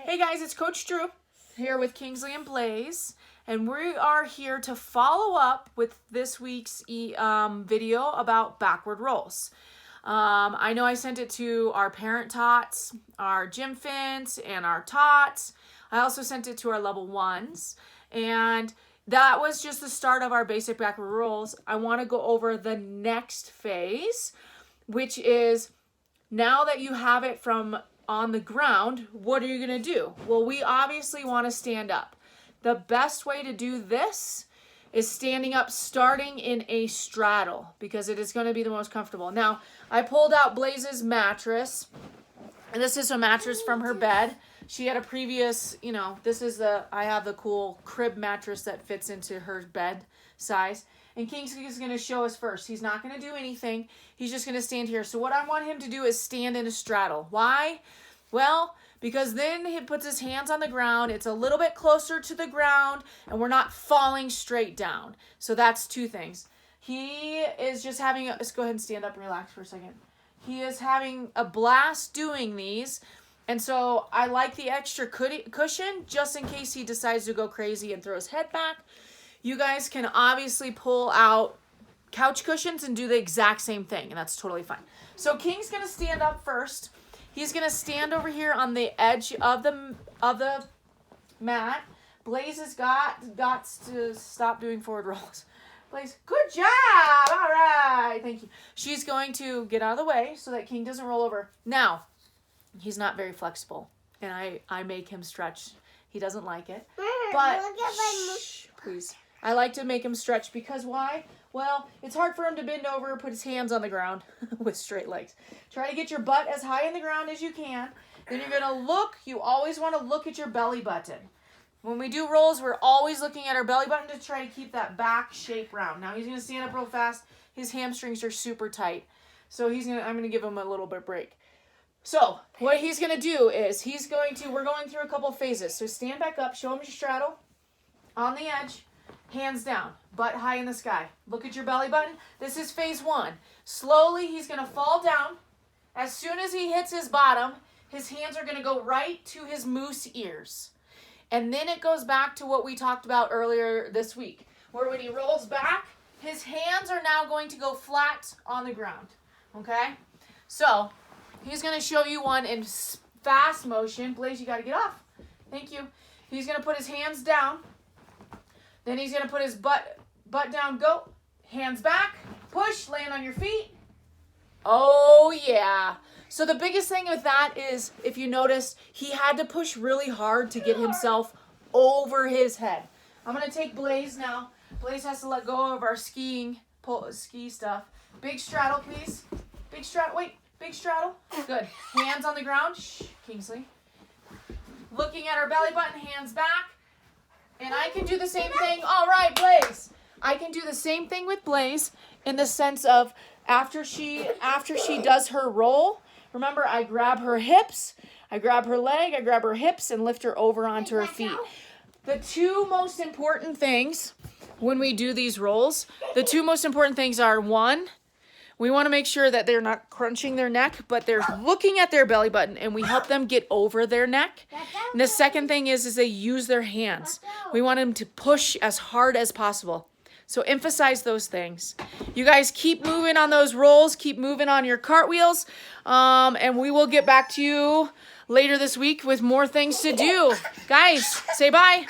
Hey guys, it's Coach Drew here with Kingsley and Blaze, and we are here to follow up with this week's video about backward rolls. I know I sent it to our parent Tots, our gym fins, and our Tots. I also sent it to our level 1s, and that was just the start of our basic backward rolls. I want to go over the next phase, which is now that you have it from on the ground, what are you going to do? Well, we obviously want to stand up. The best way to do this is standing up, starting in a straddle, because it is going to be the most comfortable. Now, I pulled out Blaze's mattress, and this is a mattress from her bed. She had a previous, I have the cool crib mattress that fits into her bed size. And Kingsley is going to show us first. He's not going to do anything. He's just going to stand here. So what I want him to do is stand in a straddle. Why? Well, because then he puts his hands on the ground. It's a little bit closer to the ground, and we're not falling straight down. So that's two things. He is just having let's go ahead and stand up and relax for a second. He is having a blast doing these. And so I like the extra cushion just in case he decides to go crazy and throw his head back. You guys can obviously pull out couch cushions and do the exact same thing, and that's totally fine. So King's going to stand up first. He's going to stand over here on the edge of the mat. Blaze has got to stop doing forward rolls. Blaze, good job. All right. Thank you. She's going to get out of the way so that King doesn't roll over. Now, he's not very flexible, and I make him stretch. He doesn't like it. But shh, please. I like to make him stretch because why? Well, it's hard for him to bend over, put his hands on the ground with straight legs. Try to get your butt as high in the ground as you can. Then you're going to look. You always want to look at your belly button. When we do rolls, we're always looking at our belly button to try to keep that back shape round. Now he's going to stand up real fast. His hamstrings are super tight. So I'm going to give him a little bit of break. So what he's going to do is we're going through a couple phases. So stand back up, show him your straddle on the edge. Hands down, butt high in the sky. Look at your belly button. This is phase 1. Slowly, he's going to fall down. As soon as he hits his bottom, his hands are going to go right to his moose ears. And then it goes back to what we talked about earlier this week, where when he rolls back, his hands are now going to go flat on the ground. Okay? So, he's going to show you one in fast motion. Blaze, you got to get off. Thank you. He's going to put his hands down. Then he's going to put his butt down, go, hands back, push, land on your feet. Oh, yeah. So the biggest thing with that is, if you noticed, he had to push really hard to get himself over his head. I'm going to take Blaze now. Blaze has to let go of our ski stuff. Big straddle, please. Big straddle. Wait, big straddle. Good. Hands on the ground. Shh, Kingsley. Looking at our belly button, hands back. And I can do the same thing. All right, Blaze. I can do the same thing with Blaze in the sense of after she does her roll, remember I grab her hips, I grab her leg, I grab her hips and lift her over onto her feet. The two most important things when we do these rolls, the two most important things are, one, we want to make sure that they're not crunching their neck, but they're looking at their belly button, and we help them get over their neck. And the second thing is they use their hands. We want them to push as hard as possible. So emphasize those things. You guys keep moving on those rolls. Keep moving on your cartwheels. And we will get back to you later this week with more things to do. Guys, say bye.